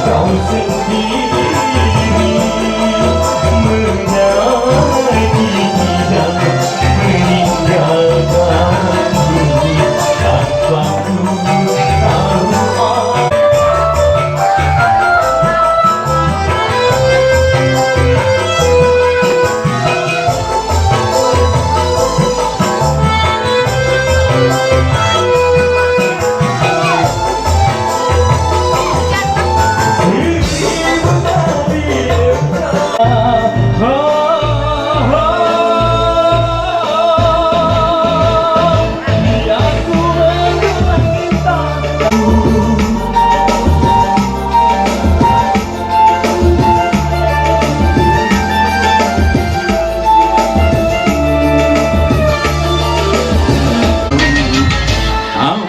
kau sendiri menyakiti dan meninggalkanku tanpa ku tahu.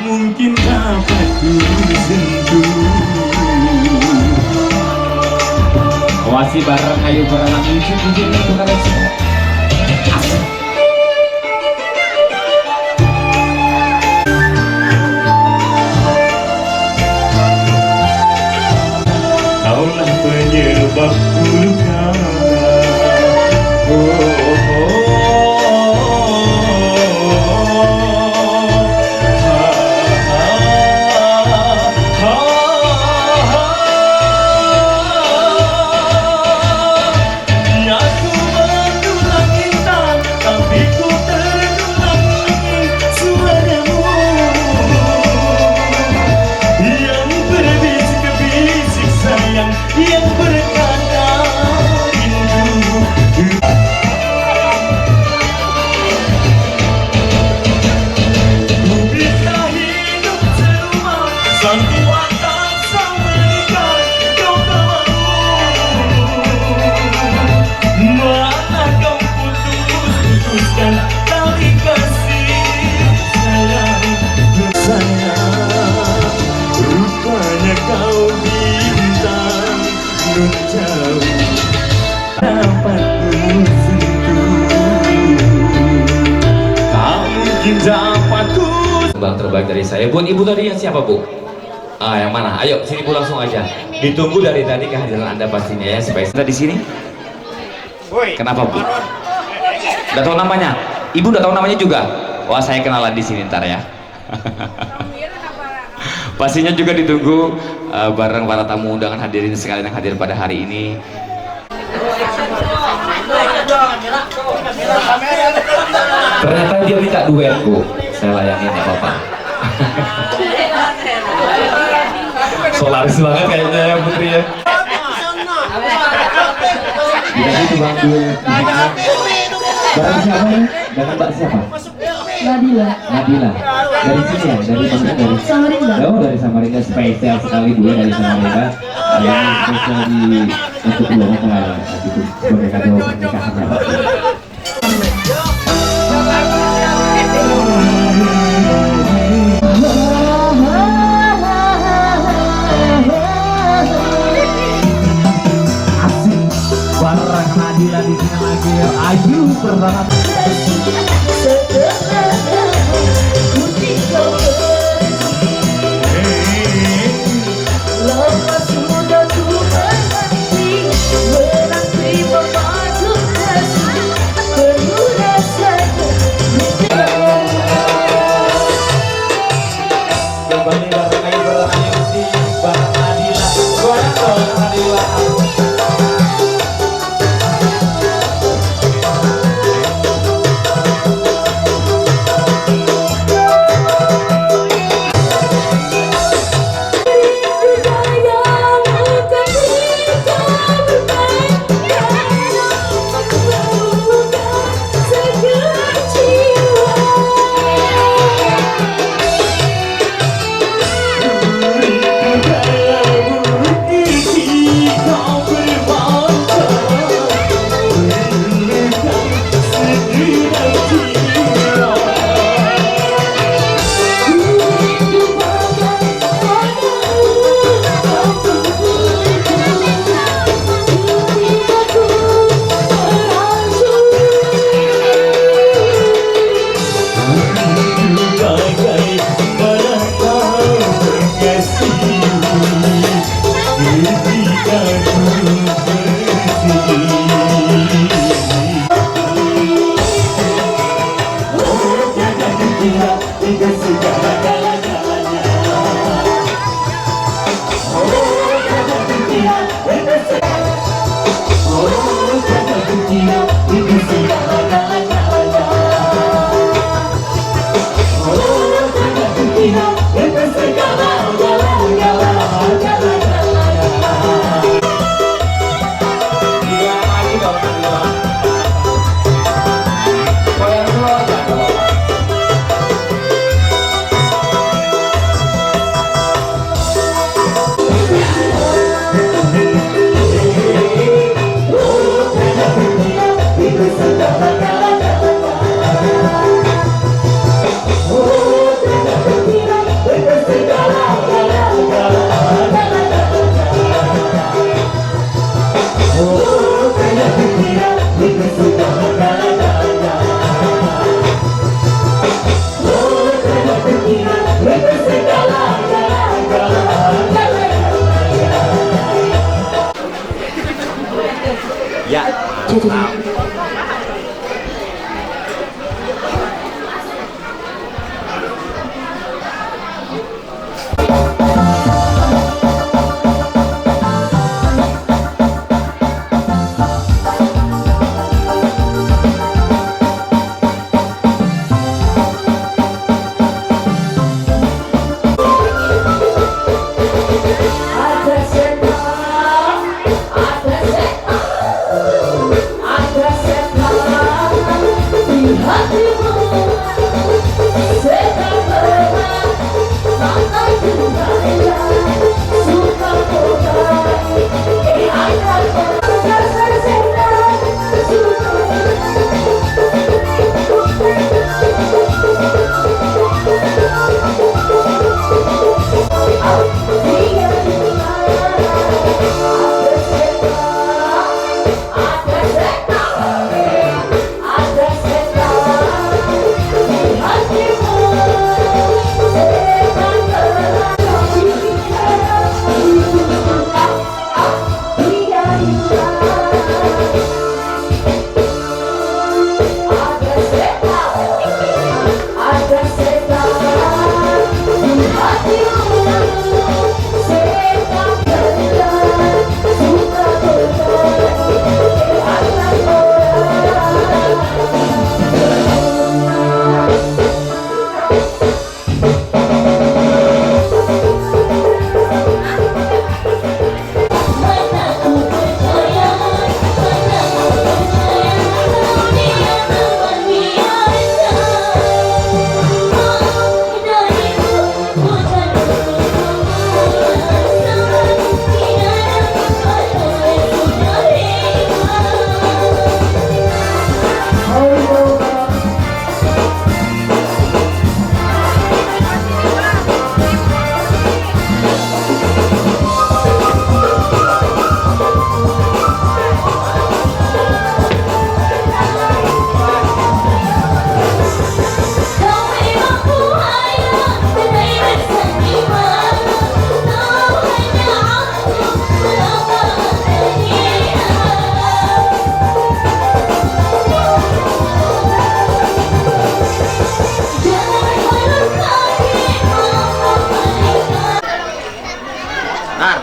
Mungkin dapat ku sentuh. Masih bareng ayo bareng musik di sini tuh kan asik. Kaulah penyebab luka. Yang berkata rindu. Ku bisa hidup serumah satu atap sama menikah. Kau tak mau, malah kau putuskan tali kasih sayang. Sayang, rupanya kau bintang jauh dapat ku sentuh. Tak mungkin dapat ku. Bang terbaik dari saya buat ibu tadi yang siapa bu? Yang mana? Ayo sini bu langsung aja. Ditunggu dari tadi kehadiran anda pastinya ya supaya kita di sini. Kenapa bu? Udah tahu namanya? Ibu udah tahu namanya juga? Wah saya kenalan di sini ntar ya. Pastinya juga ditunggu bareng para tamu undangan hadirin sekalian yang hadir pada hari ini. Ternyata dia minta duet bu, saya layani nggak apa-apa. Solaris banget kayaknya ya putri ya. Jadi itu bang duet. Barang siapa nih? Dengan mbak siapa? Nadila. Nadila. Dari sini ya? Dari maksudnya dari Samarinda. Oh dari Samarinda, spesial sekali bu ya dari Samarinda. Ini spesial di untuk dua mempelai gitu sebagai kado pernikahannya pak. Asik bareng Nadila di sini lagi. Ayu berat. Ya,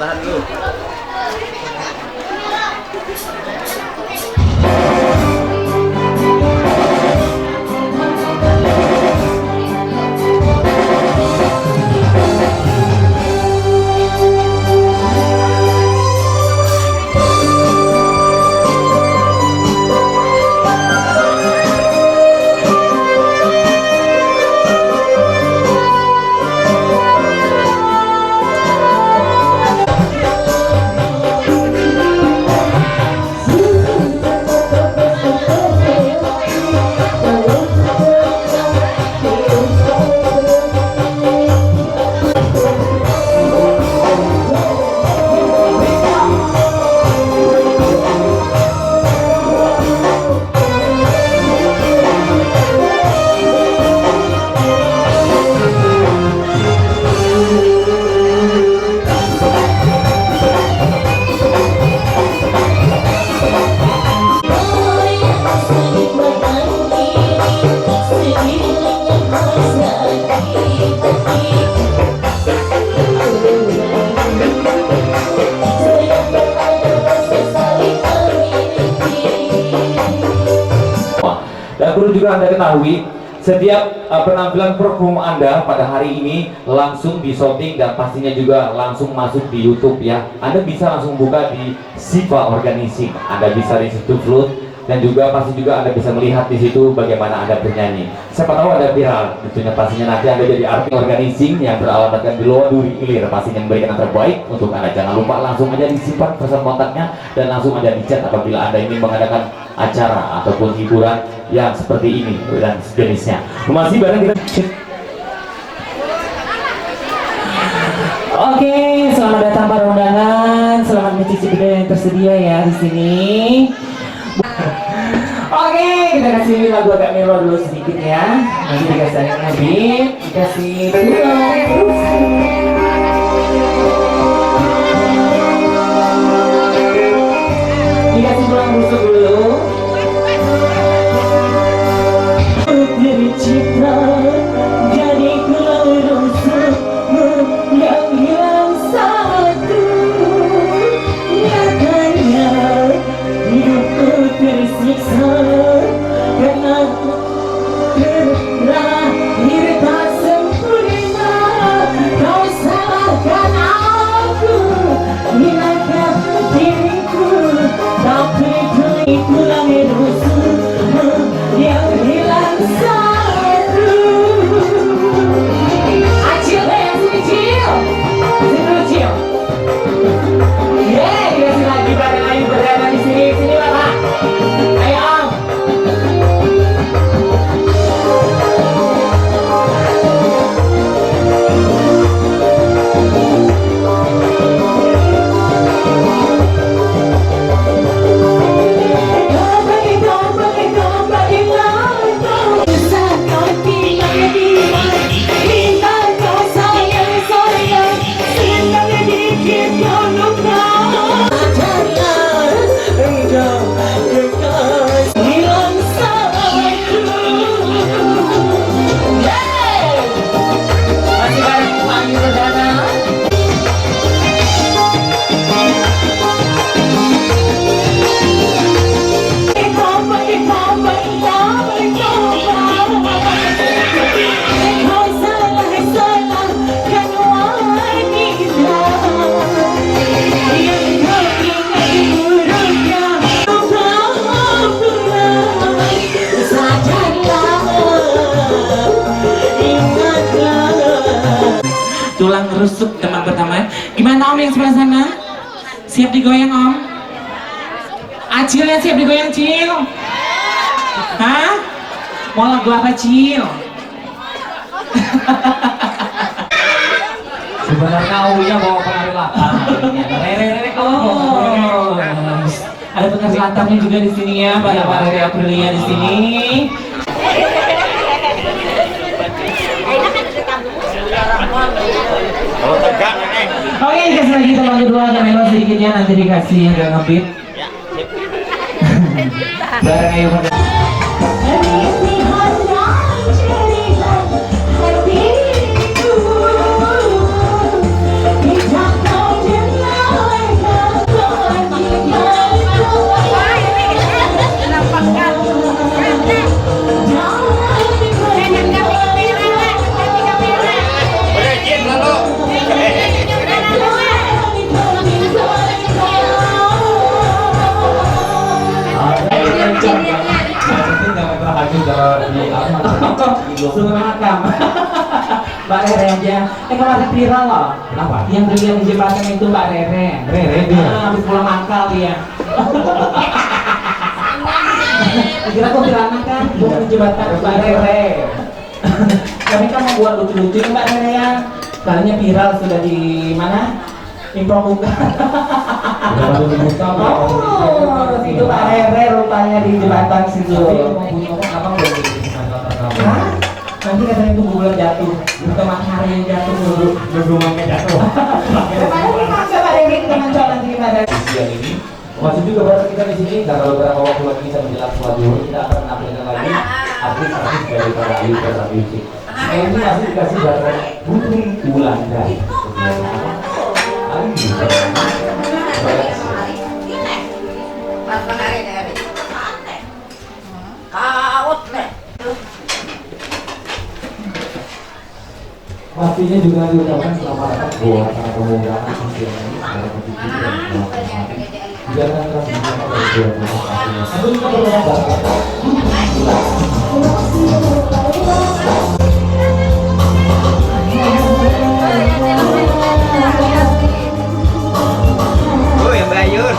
tahan dulu. Dan perlu juga Anda ketahui, setiap penampilan perform Anda pada hari ini langsung disyuting dan pastinya juga langsung masuk di YouTube ya. Anda bisa langsung buka di Siva Organizing. Anda bisa di situ float dan juga pasti juga Anda bisa melihat di situ bagaimana Anda bernyanyi. Siapa tahu Anda viral, tentunya pastinya nanti Anda jadi artis organizing yang beralamatkan di Loa Duri Ilir, pastinya memberikan yang terbaik untuk Anda. Jangan lupa langsung aja disimpan pesan kontaknya dan langsung aja di chat apabila Anda ingin mengadakan acara ataupun hiburan yang seperti ini dan sejenisnya. Masih bareng kita. Oke, selamat datang para undangan, selamat mencicipi yang tersedia ya di sini. Oke, kita kasih lagu agak melo dulu sedikit ya. Nanti dikasih beat, dikasih dikasih tulang rusuk dulu. Tercipta jadi tulang rusukmu yang hilang satu. Nyatanya hidupku tersiksa karena terakhir tak sempurna. Kau salahkan aku, hinakan diriku, tapi tulang rusukmu yang hilang satu. Acil yang sini Cil, sini dulu Cil. Yeay, dikasih lagi bareng Ayu berdana di sini, sini Bapak. Ayo Om. Tulang rusuk teman pertama. Gimana Om yang sebelah sana? Siap digoyang Om? Acil ya siap digoyang Cil? Hah? Mau lagu apa Cil? Sebenarnya kaunya bawa penari latar. Oh, ada penari latarnya juga di sini ya, pada Pak Rere Aprilia di sini. Kalau tegak nih. Oke, dikasih lagi teman kedua ada melo sedikitnya, nanti dikasih yang gak ngebit. Bareng Ayu pada. Suruh makam Mbak Rere aja. Kemarin viral loh. Apa? Yang beliau di jembatan itu Mbak Rere. Rere dia. Habis pulang mangkal dia. Kira aku viral kan? Bukan di jembatan Mbak Rere. Kami kan mau buat lucu-lucu Mbak Rere ya. Kalinya viral sudah di mana? Impromuka. Oh, itu Mbak Rere rupanya di jembatan situ. Hah? Nanti katanya itu bulan jatuh, bukan matahari yang jatuh dulu, rumahnya jatuh. Kemarin ini maksa Pak Rere kita mencol nanti pada siang ini. Masih juga baru kita di sini. Dan kalau beberapa waktu lagi bisa menjelang sholat zuhur, kita akan menampilkan lagi artis-artis dari para Ayu Pesta Music. Ini masih dikasih baterai Putri Wulandari. Pastinya juga diucapkan selamat datang buat para pemuda usia ini dalam berpikir dan menghormati. Jangan transisi pada dua pastinya. Sambil kita berdoa. Oh, yang bayur.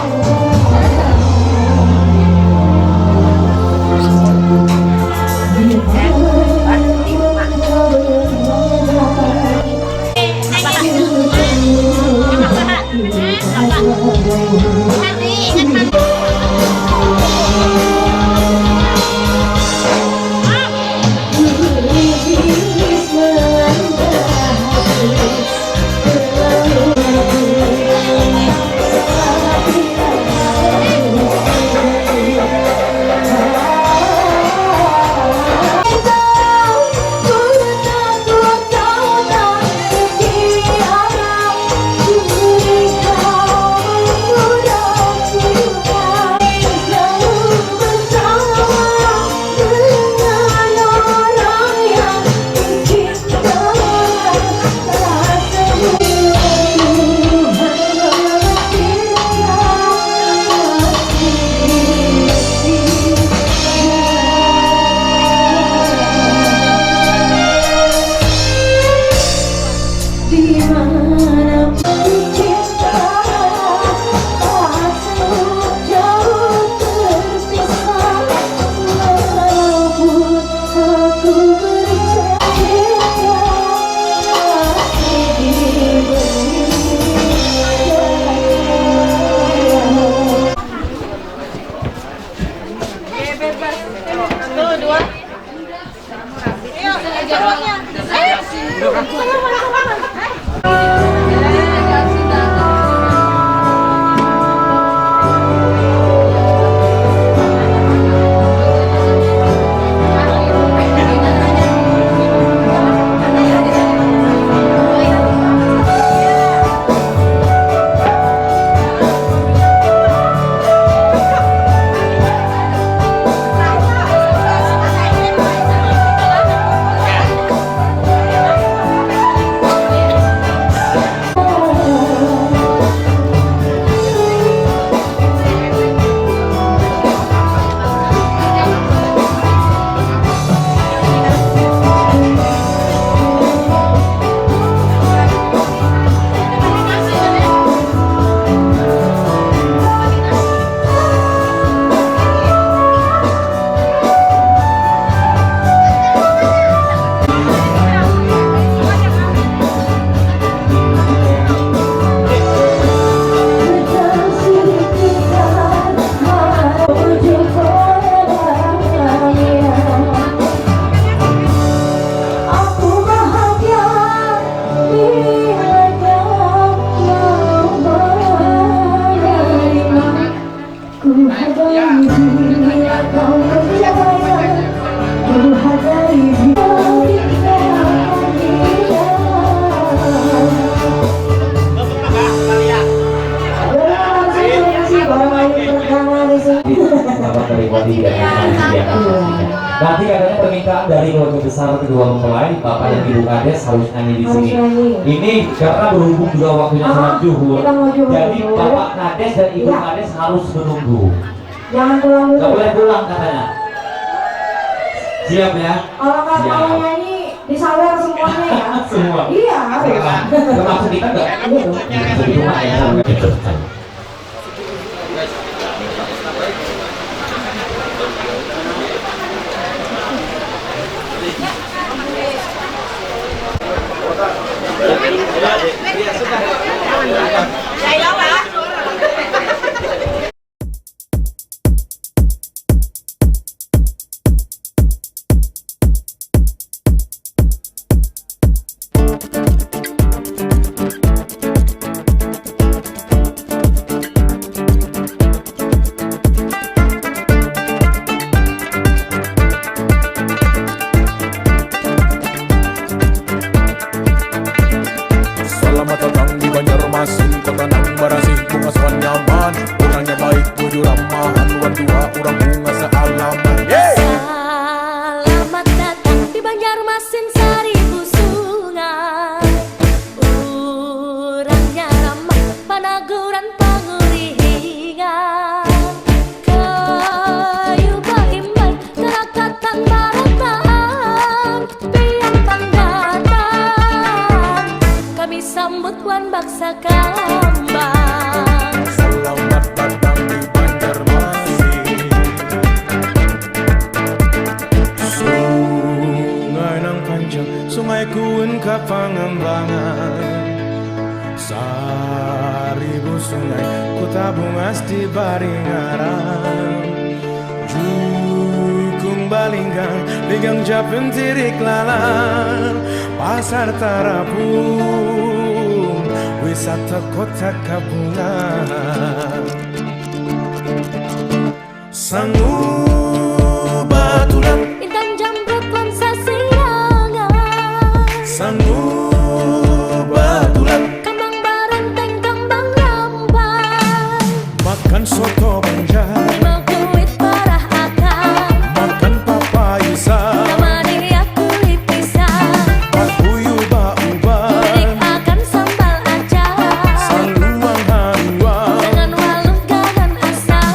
Nanti katanya permintaan dari keluarga besar kedua mempelai, Bapak dan Ibu Kades harus nyanyi di sini. Ini karena berhubung juga waktunya sholat zuhur, jadi Bapak Kades dan Ibu Kades harus menunggu. Jangan pulang dulu. Gak boleh pulang katanya. Siap ya? Kalau nyanyi disawer semuanya ya. Semua. Iya. Termasuk kita nggak? Iya dong. Di rumah ya. Selamat datang di Banjarmasin, kota nang barasih, bunga swan nyaman, orangnya baik, bujur ramahan, wan dua orang bunga sealaman. Selamat datang di Banjarmasin, seribu sungai, orangnya ramah, panaguran penguringan, kayu berimbang, terakatan baratan, piang panggatan, kami sambut wan baksa kambang. Selamat datang di Banjarmasin, sungai nang panjang, sungai kuun ka pangembangan, seribu sungai, kota bungas di Baringaran, Jukung Balinggang, Ligang Japun Tirik Lalang, Pasar Tarapung, wisata kota Kabungan, Sangu Baturan, Intan Jamrut wan sasirangan, Sangu Baturan, kambang barenteng, kambang rampai, makan soto banjar, mau kuit parah akang, makan papayisa, temani aku pisang, pakuyu bauba, kudik akan sambal acar, saluang haluang. dengan waluh ganan asam.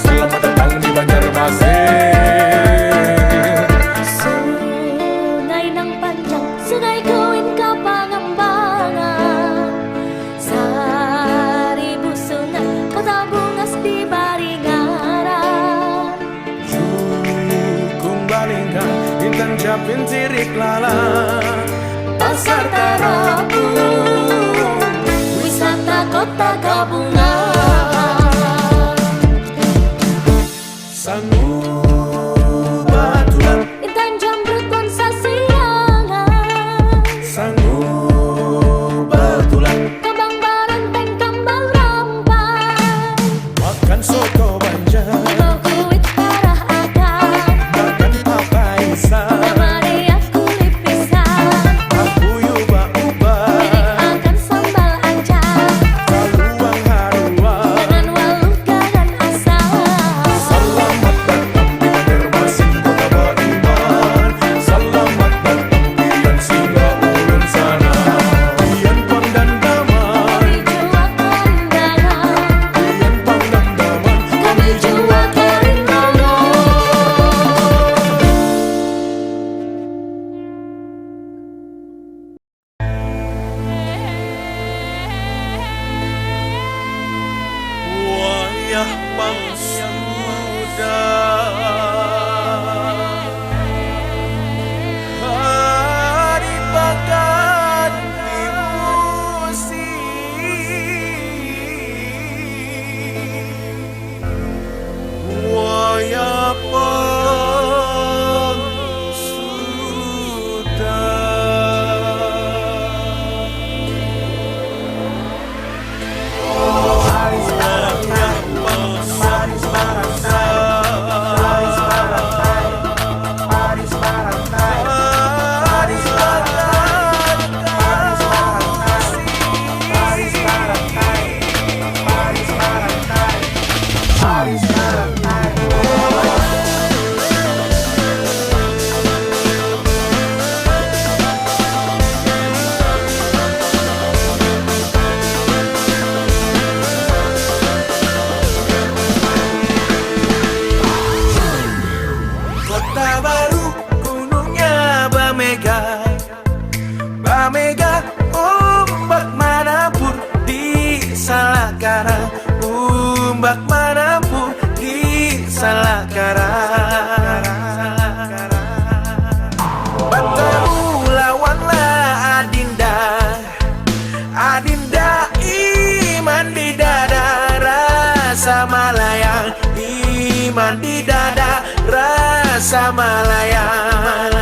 Selamat datang di Banjarmasin, Sungai nang panjang, sungai kuin ka pangembangan, seribu sungai, kota bungas di Baringaran. Jukung Balinggang, Intan Japin Tirik Lalang, Pasar Tarapung, wisata kota Kabungan. Bang Suda hari bagan emosi waya Bang Suda Kota baru gunungnya Bamega Bamega ombak manapun di salah karang ombak manapun di salah karang bertemu lawanlah Adinda Adinda iman di dada rasa malayang iman di dada rasa malayang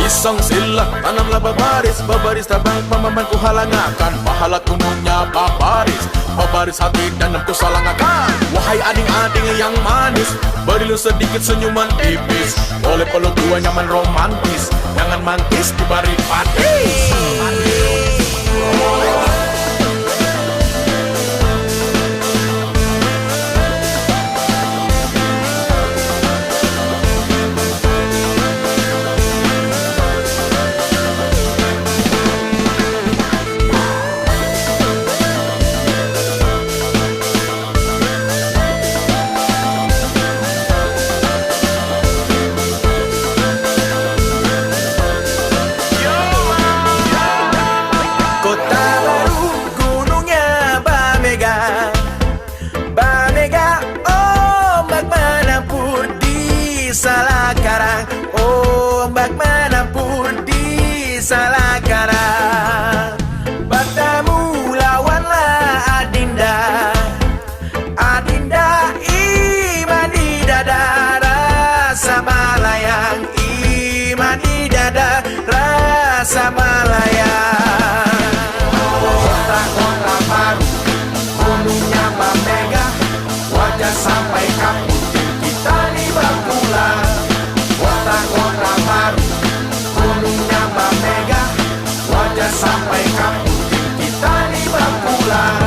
isang sila tanamlah babaris babaris tabang pamaman ku halangakan pahala gunungnya babaris babaris hati dan ku salangakan wahai ading-ading yang manis beri lu sedikit senyuman tipis boleh peluk dua nyaman romantis jangan mantis di bari patis salah karang ombak manapun di salah karang bertemu lawanlah Adinda Adinda iman di dada rasa malayang iman di dada rasa malayang kota-kota baru gunungnya Bamega wajah sampai kampung kita di Bangkulan kota-kota baru gunungnya Bamega wajah sampai kampung kita di Bangkulan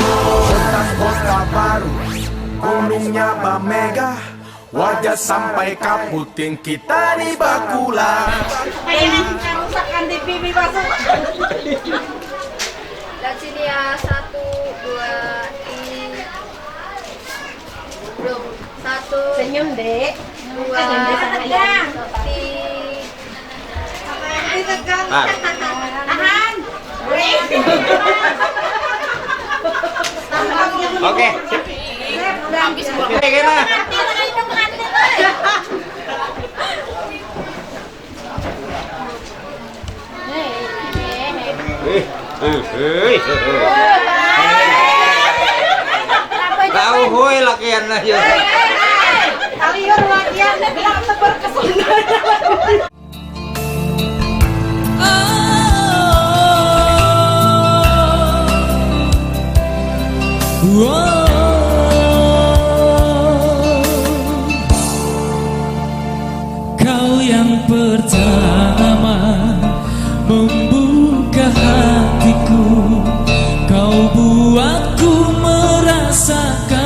kota-kota baru gunungnya Bamega wajah sampai kaputing kita di Bakulan Pengen rusakkan di pipi masuk. Dan sini ya 1, 2, belum 1, Senyum, Dek. 2, Senyum, Dek, sama Ian. 3. Tahan. Oke, sip. Oke, gimana? Tahu hoi lakian aja. Aliur lakian bilang tebar kesana. Kau yang pertama membuka hatiku, kau buatku merasakan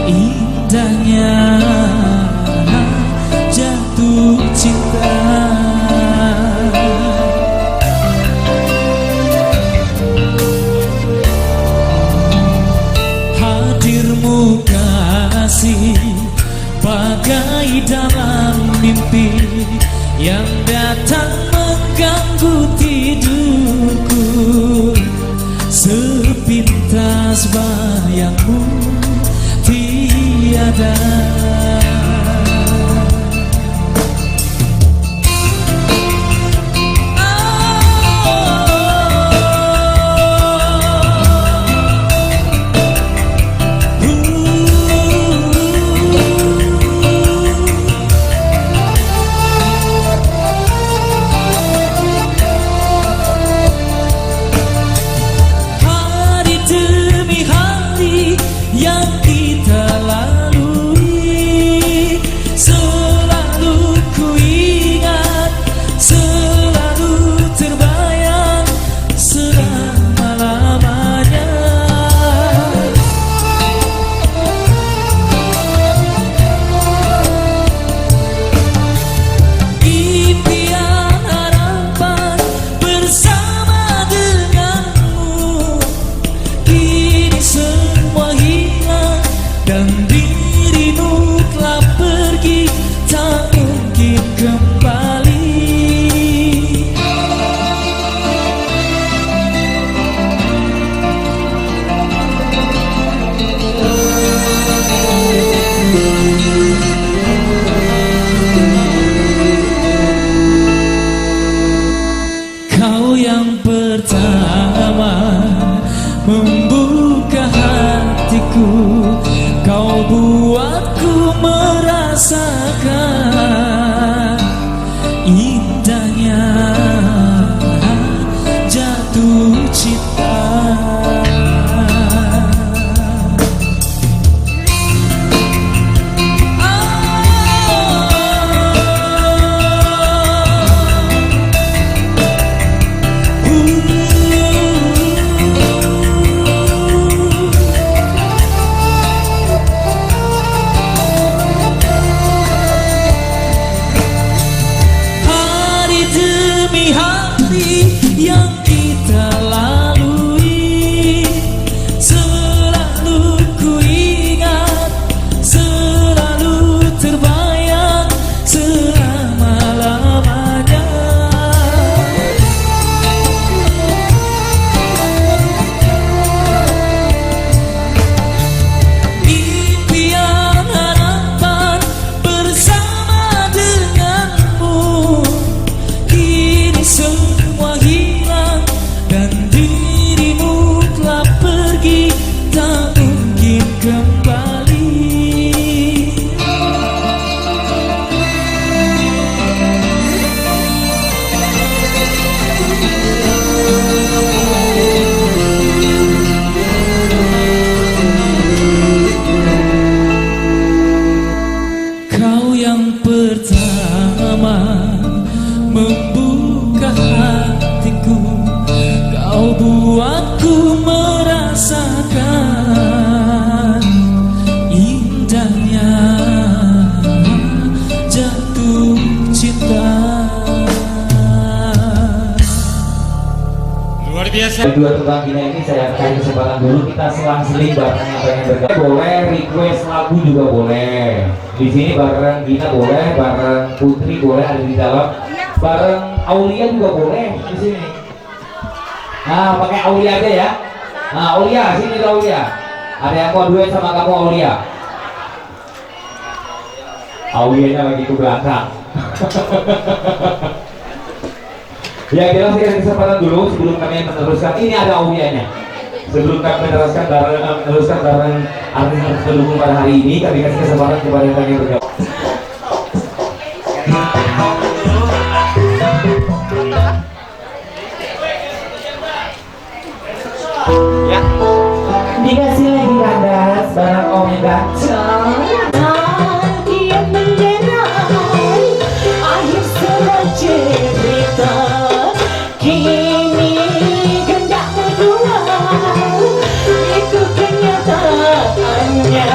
indahnya jatuh cinta. sayangmu tiada. Kau yang pertama membuka hatiku, kau buatku merasakan indahnya jatuh cinta. Kau yang pertama membuka hatiku, kau buatku merasakan indahnya jatuh cinta. Luar biasa. Dua tukang bina ini saya kasih kesempatan dulu, kita selang-seling bareng yang pengen bergabung. Boleh request lagu juga boleh. Di sini bareng Gina boleh, bareng Putri boleh ada di dalam, bareng Aulia juga boleh di sini. Nah, pakai Aulia aja ya. Nah, Aulia sini Aulia. Ada yang mau duet sama kamu Aulia? Aulianya lagi ke belakang. Ya, kita kasih kesempatan dulu sebelum kami meneruskan. Ini ada Aulianya. Sebelum kami meneruskan bareng artis-artis pendukung pada hari ini, kami kasih kesempatan kepada yang ingin bergabung. Ya. Dikasih lagi kandas barang Om Gacor. Dia menderai akhir sebuah cerita. Kini gendak berdua, itu kenyataannya.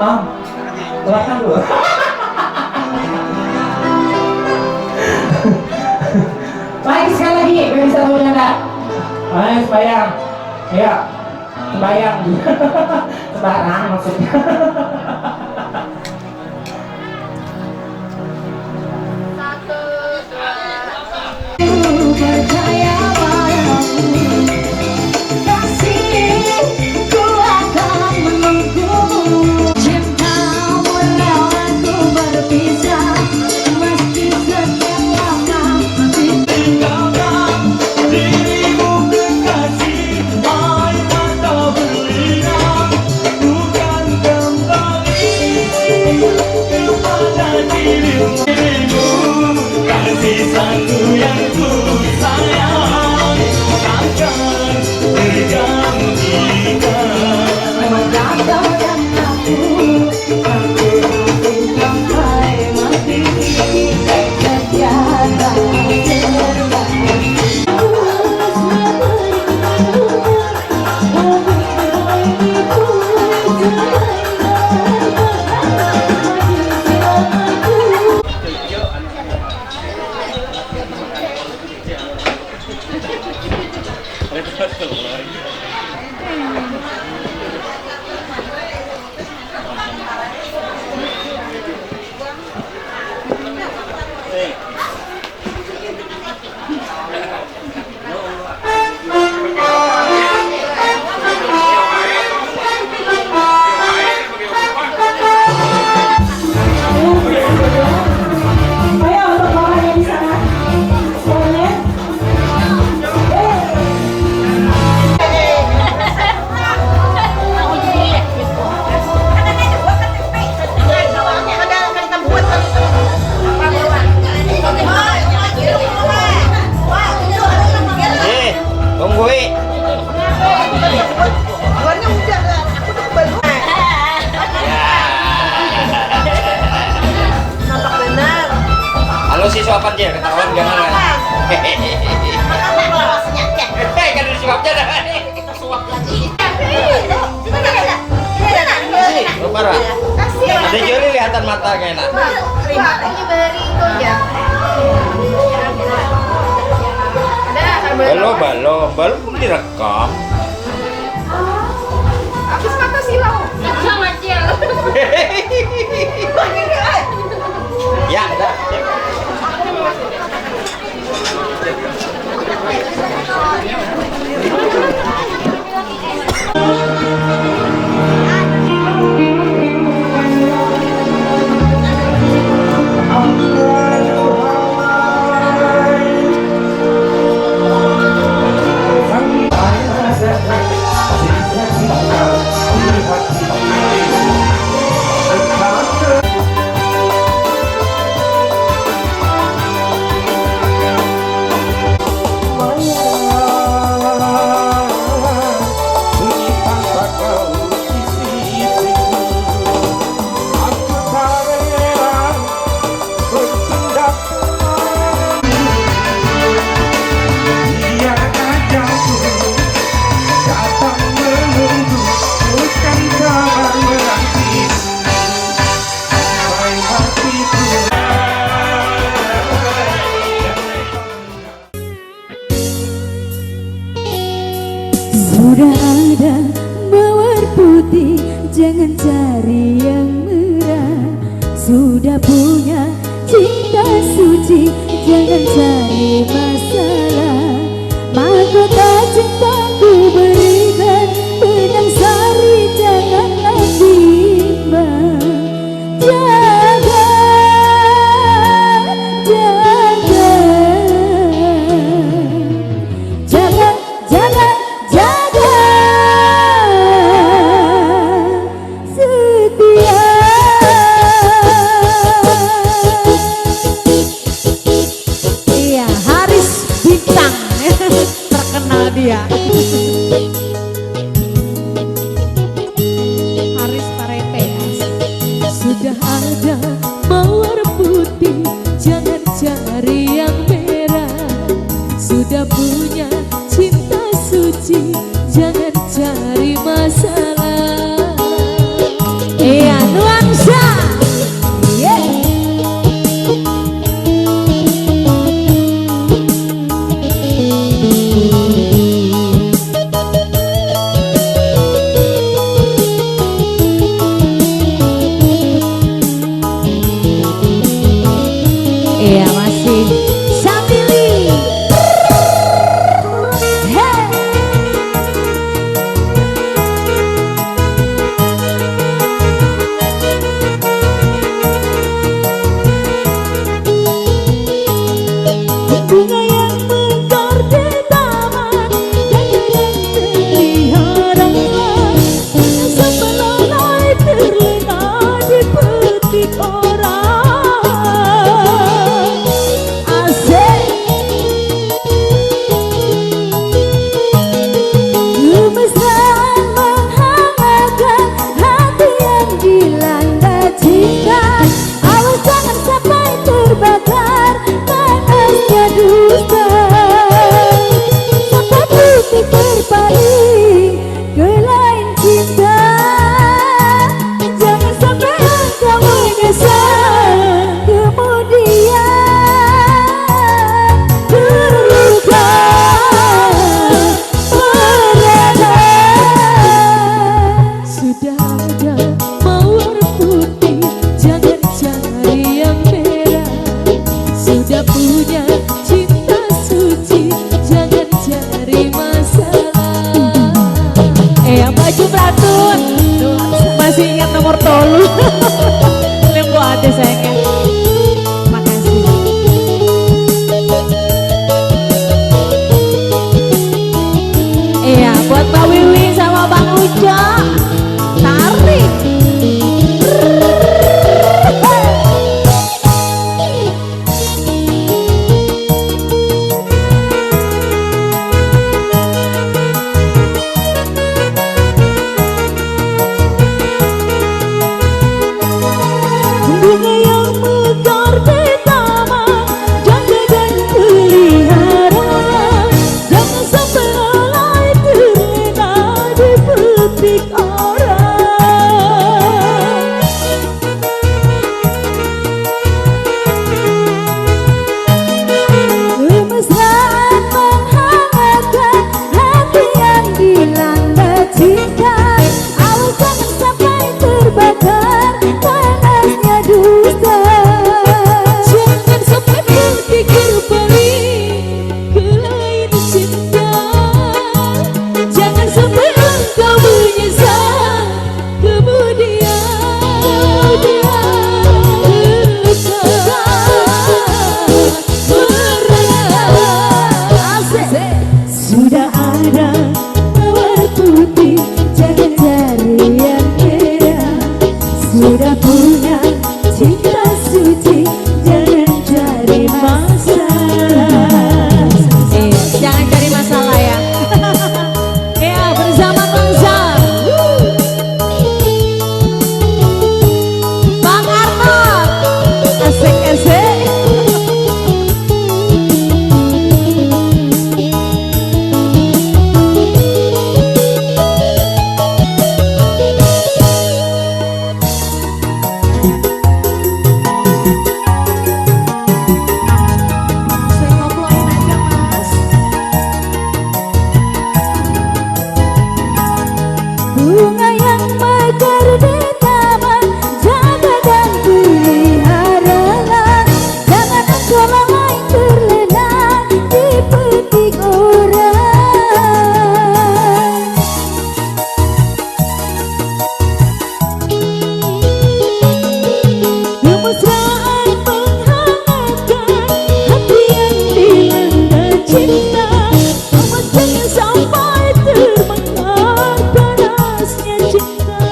Belakang dulu. Lagi sekali lagi, biar bisa tahu nada. Ayo sembayang. Ayo. Sembayang. Sembarang maksudnya. Percaya padamu, kasihku akan menunggumu. Cintamu lawanku berpisah, meski sekian lama tinggalkan dirimu kekasih, air mata berlinang, bukan kembali kepada dirimu. Kasih satu yang ku sayang takkan tergantikan. Mengatakan aku sampai mati, ternyata Ayo untuk orang yang di sana. Semuanya. Tungguin. Halo siswa aja, ketahuan jangan kan? Kan disuapnya dah. Kita suap lagi. Sih, lu parah. Ada joli lihatan mata kayak enak. Belum direkam. Habis mata silau. Sama aja. Ya, dah. sudah ada mawar putih, jangan cari yang merah. Sudah punya cinta suci, jangan cari masalah. Mahkota cintaku berikan benang sari, janganlah bimbang. Jaga, jaga, jaga, jaga, jaga setia. Iya, Haris Bintang terkenal dia. Haris Parete ya. Sudah ada mawar putih, jangan cari yang merah. Sudah punya cinta suci, jangan cari masalah. Iya, cinta. Awas jangan sampai terbakar panasnya dusta. Sampai putih berpaling ke lain cinta. Jangan sampai engkau menyesal kemudian terluka merana. Sudah ada mawar putih, jangan cari yang merah. Sudah punya cinta suci, jangan cari masalah. Yang baju beratun masih ingat nomor tolu. Lembu ada sayangnya. Makasih. Iya, buat Mbak Wiwi sama Bang Ujo. Tarik. Bunga yang mekar di taman, jaga dan pelihara. Jangan sampai alai terlena dipetik orang. Kemesraan menghangatkan hati yang dilanda cinta. Awas jangan sampai terbakar panasnya dusta. Jangan sampai berpikir balik ke lain cinta. Jangan sampai engkau menyesal kemudian terluka merana. Sudah ada mawar putih, jangan cari yang merah. Sudah punya cinta suci, jangan cari masalah. Jangan cari masalah ya. Ya, bersama Kang Zam, Bang Arnold, asik-asik. Saya ngobrolin aja mas. Bunga yang mekar di taman, jaga dan pelihara. Jangan engkau lalai terlena dipetik orang. Kemesraan menghangatkan hati yang dilanda cinta. Awas jangan sampai terbakar panasnya cinta.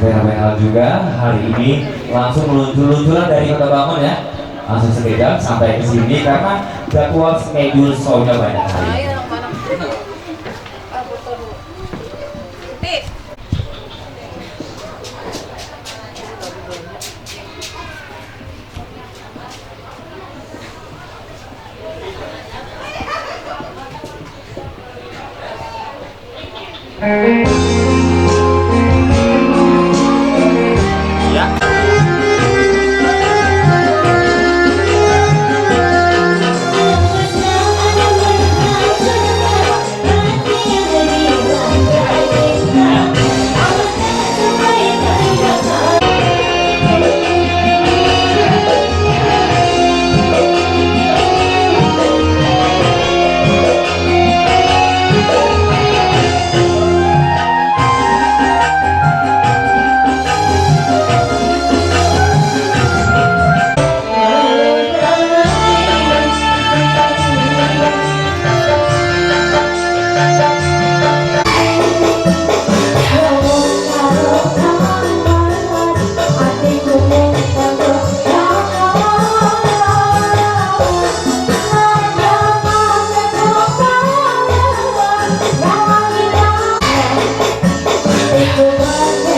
Fenomenal juga hari ini, langsung meluncur-luncuran dari Kota Bangun ya, langsung sekejap sampai ke sini karena jadwal schedule show-nya banyak hari ini. Ku